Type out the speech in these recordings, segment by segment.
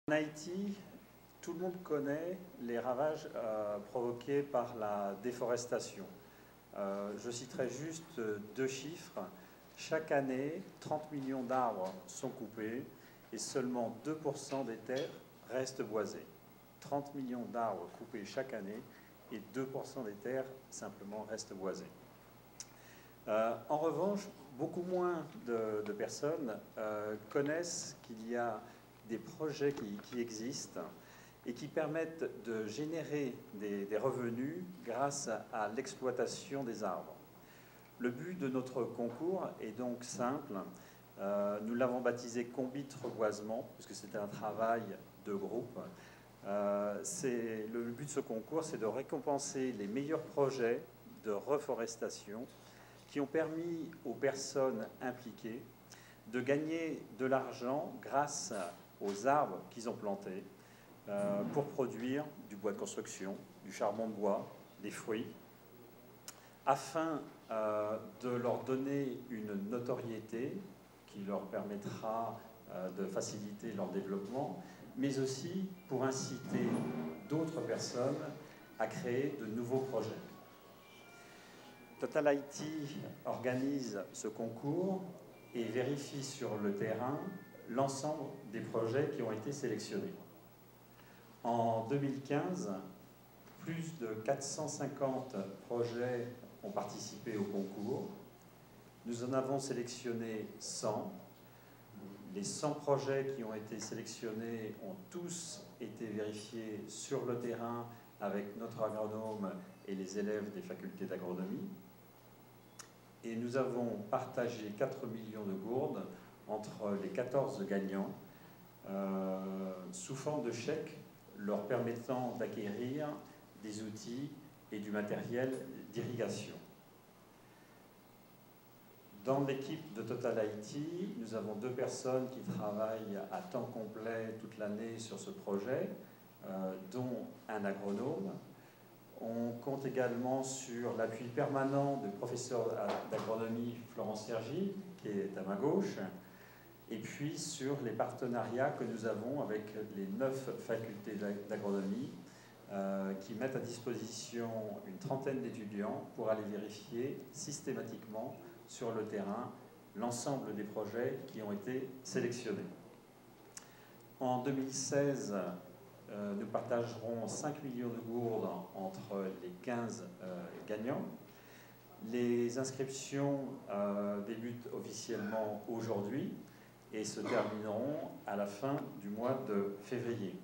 En Haïti, tout le monde connaît les ravages provoqués par la déforestation. Je citerai juste deux chiffres. Chaque année, 30 millions d'arbres sont coupés et seulement 2% des terres restent boisées. 30 millions d'arbres coupés chaque année et 2% des terres simplement restent boisées. En revanche, beaucoup moins de personnes connaissent qu'il y a des projets qui existent et qui permettent de générer des revenus grâce à l'exploitation des arbres. Le but de notre concours est donc simple. Nous l'avons baptisé Combit Reboisement, puisque c'était un travail de groupe. Le but de ce concours, c'est de récompenser les meilleurs projets de reforestation qui ont permis aux personnes impliquées de gagner de l'argent grâce aux arbres qu'ils ont plantés pour produire du bois de construction, du charbon de bois, des fruits, afin de leur donner une notoriété qui leur permettra de faciliter leur développement, mais aussi pour inciter d'autres personnes à créer de nouveaux projets. Total Haïti organise ce concours et vérifie sur le terrain l'ensemble des projets qui ont été sélectionnés. En 2015, plus de 450 projets ont participé au concours. Nous en avons sélectionné 100. Les 100 projets qui ont été sélectionnés ont tous été vérifiés sur le terrain avec notre agronome et les élèves des facultés d'agronomie. Et nous avons partagé 4 millions de gourdes entre les 14 gagnants sous forme de chèques leur permettant d'acquérir des outils et du matériel d'irrigation. Dans l'équipe de Total Haïti, nous avons 2 personnes qui travaillent à temps complet toute l'année sur ce projet, dont un agronome. On compte également sur l'appui permanent du professeur d'agronomie Florence Sergi, qui est à ma gauche, et puis sur les partenariats que nous avons avec les 9 facultés d'agronomie qui mettent à disposition une trentaine d'étudiants pour aller vérifier systématiquement sur le terrain l'ensemble des projets qui ont été sélectionnés. En 2016, nous partagerons 5 millions de gourdes entre les 15 gagnants. Les inscriptions débutent officiellement aujourd'hui et se termineront à la fin du mois de février.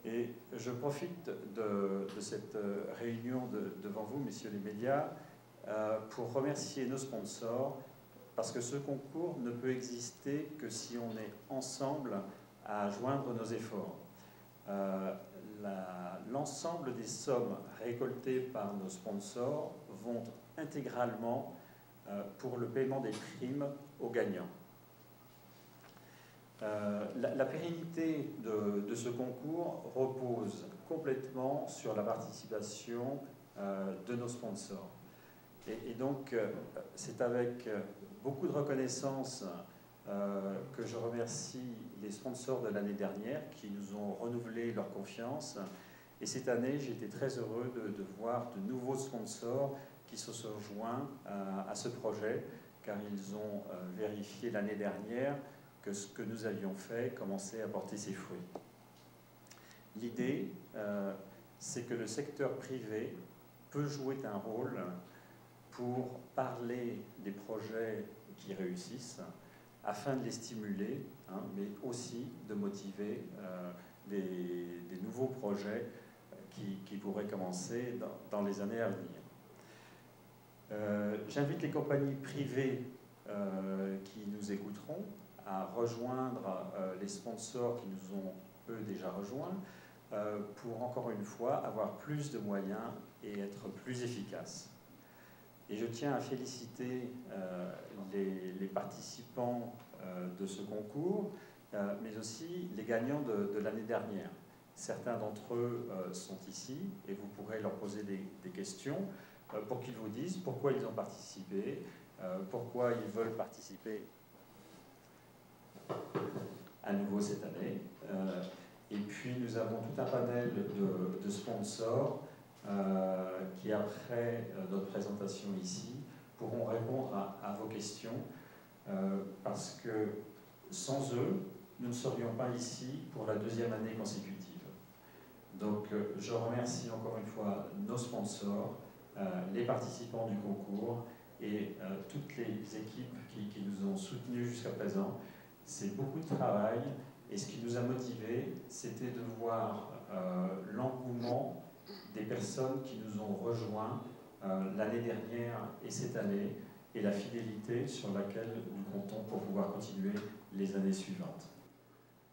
Et je profite de cette réunion devant vous, messieurs les médias, pour remercier nos sponsors, parce que ce concours ne peut exister que si on est ensemble à joindre nos efforts. L'ensemble des sommes récoltées par nos sponsors vont intégralement pour le paiement des primes aux gagnants. La pérennité de ce concours repose complètement sur la participation de nos sponsors. Et donc, c'est avec beaucoup de reconnaissance que je remercie les sponsors de l'année dernière qui nous ont renouvelé leur confiance. Et cette année, j'ai été très heureux de voir de nouveaux sponsors qui se sont joints à ce projet, car ils ont vérifié l'année dernière que ce que nous avions fait commençait à porter ses fruits. L'idée, c'est que le secteur privé peut jouer un rôle pour parler des projets qui réussissent, afin de les stimuler, mais aussi de motiver des nouveaux projets qui pourraient commencer dans les années à venir. J'invite les compagnies privées qui nous écouteront à rejoindre les sponsors qui nous ont, eux, déjà rejoints, pour, encore une fois, avoir plus de moyens et être plus efficaces. Et je tiens à féliciter les participants de ce concours, mais aussi les gagnants de l'année dernière. Certains d'entre eux sont ici et vous pourrez leur poser des questions pour qu'ils vous disent pourquoi ils ont participé, pourquoi ils veulent participer à nouveau cette année. Et puis nous avons tout un panel de sponsors qui, après notre présentation ici, pourront répondre à vos questions, parce que sans eux, nous ne serions pas ici pour la deuxième année consécutive. Donc je remercie encore une fois nos sponsors, les participants du concours et toutes les équipes qui nous ont soutenus jusqu'à présent. C'est beaucoup de travail et ce qui nous a motivés, c'était de voir l'engouement des personnes qui nous ont rejoints l'année dernière et cette année, et la fidélité sur laquelle nous comptons pour pouvoir continuer les années suivantes.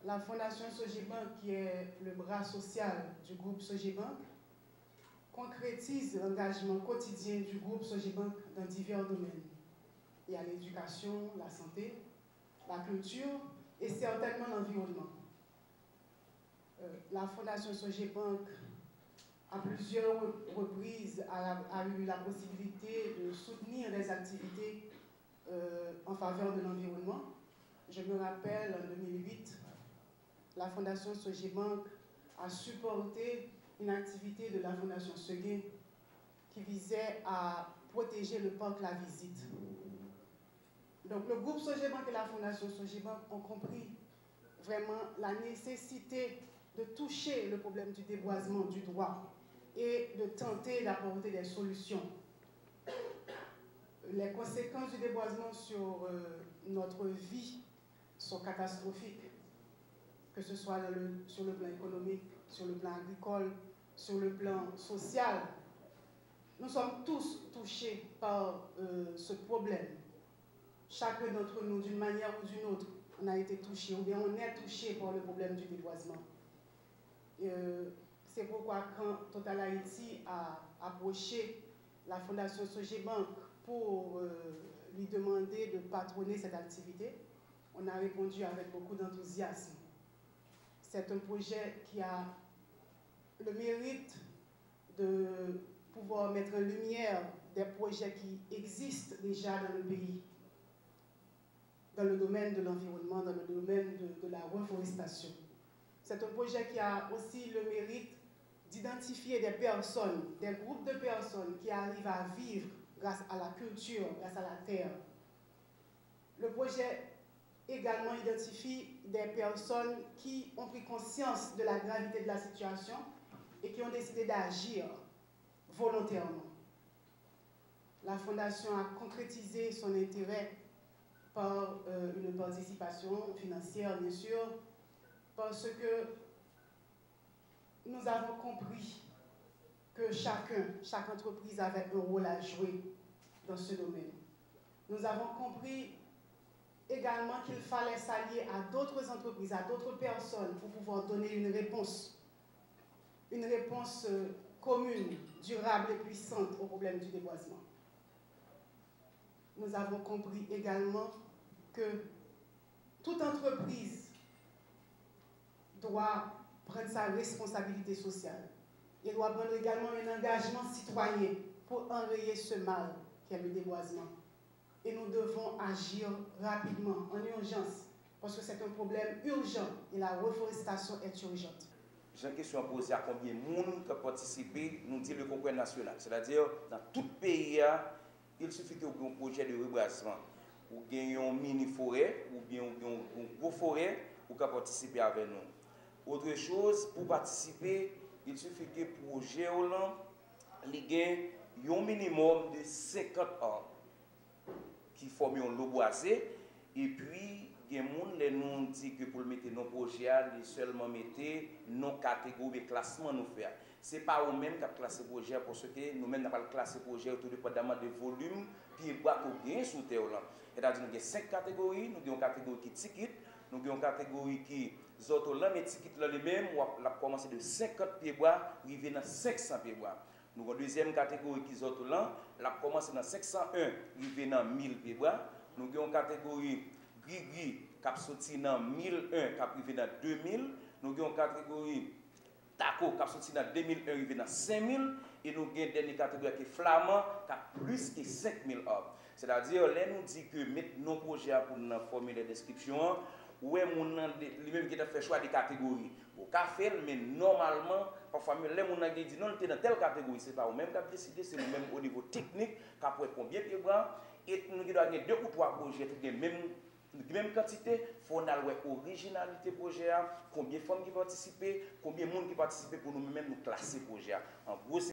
La Fondation Sogebank, qui est le bras social du groupe Sogebank, concrétise l'engagement quotidien du groupe Sogebank dans divers domaines. Il y a l'éducation, la santé, la culture et certainement l'environnement. La Fondation Sogebank, à plusieurs reprises, a eu la possibilité de soutenir des activités en faveur de l'environnement. Je me rappelle, en 2008, la Fondation Sogebank a supporté une activité de la Fondation Seguin qui visait à protéger le parc La Visite. Donc le groupe Sogebank et la Fondation Sogebank ont compris vraiment la nécessité de toucher le problème du déboisement du droit et de tenter d'apporter des solutions. Les conséquences du déboisement sur notre vie sont catastrophiques, que ce soit sur le plan économique, sur le plan agricole, sur le plan social. Nous sommes tous touchés par ce problème. Chacun d'entre nous, d'une manière ou d'une autre, on a été touché, ou bien on est touché par le problème du déboisement. C'est pourquoi quand Total Haïti a approché la Fondation Sogebank pour lui demander de patronner cette activité, on a répondu avec beaucoup d'enthousiasme. C'est un projet qui a le mérite de pouvoir mettre en lumière des projets qui existent déjà dans le pays, dans le domaine de l'environnement, dans le domaine de la reforestation. C'est un projet qui a aussi le mérite d'identifier des personnes, des groupes de personnes qui arrivent à vivre grâce à la culture, grâce à la terre. Le projet également identifie des personnes qui ont pris conscience de la gravité de la situation et qui ont décidé d'agir volontairement. La Fondation a concrétisé son intérêt par une participation financière, bien sûr, parce que nous avons compris que chaque entreprise avait un rôle à jouer dans ce domaine. Nous avons compris également qu'il fallait s'allier à d'autres entreprises, à d'autres personnes pour pouvoir donner une réponse commune, durable et puissante au problème du déboisement. Nous avons compris également que toute entreprise doit prendre sa responsabilité sociale. Il doit prendre également un engagement citoyen pour enrayer ce mal qu'est le déboisement. Et nous devons agir rapidement, en urgence, parce que c'est un problème urgent et la reforestation est urgente. J'ai une question à poser à combien de monde qui a participé, nous dit le concours national. C'est-à-dire, dans tout pays, il suffit qu'il y ait un projet de reboisement, ou qu'il y ait une mini-forêt, ou bien une grosse forêt, pour participer avec nous. Autre chose, pour participer, il suffit que le projet ait un minimum de 50 ans qui forment un lot boisé, et puis il y a des gens qui nous disent que pour mettre nos projets, ils seulement mettre nos catégories de classement nous faire. Ce n'est pas eux-mêmes qui ont classé le projet, parce que nous-mêmes n'avons pas classé le projet autour dépendamment de volume, puis il y a sous terre. C'est-à-dire nous avons 5 catégories, nous avons une catégorie qui est ticket, nous avons une catégorie qui est mais ticket lui-même, on a commencé de 50 pieds bois, arrivé à 500 pieds bois. Nous avons une deuxième catégorie qui est là, on a commencé dans 501, arrivé à 1000 pieds bois. Nous avons une catégorie gris-gris qui a sorti dans 1001, qui a arrivé dans 2000. Nous avons une catégorie taco qui a sorti dans 2001, arrivé dans 5000. Et nous avons une dernière catégorie qui est flamand, qui a plus que 5000 hommes. C'est-à-dire, là, nous dit que mettre nos projets pour nous former les descriptions, ouais moun lui-même qui a fait choix des catégories. Au café mais normalement parfois les moun qui dit non tu dans telle catégorie, c'est pas nous même qui décider, c'est nous même au niveau technique qui après combien de bras et nous qui doit gagner 2 ou 3 projets tout même quantité, il faut avoir originalité projet, combien de femmes qui participent, combien de monde qui participent pour nous-mêmes nous classer projet. En gros,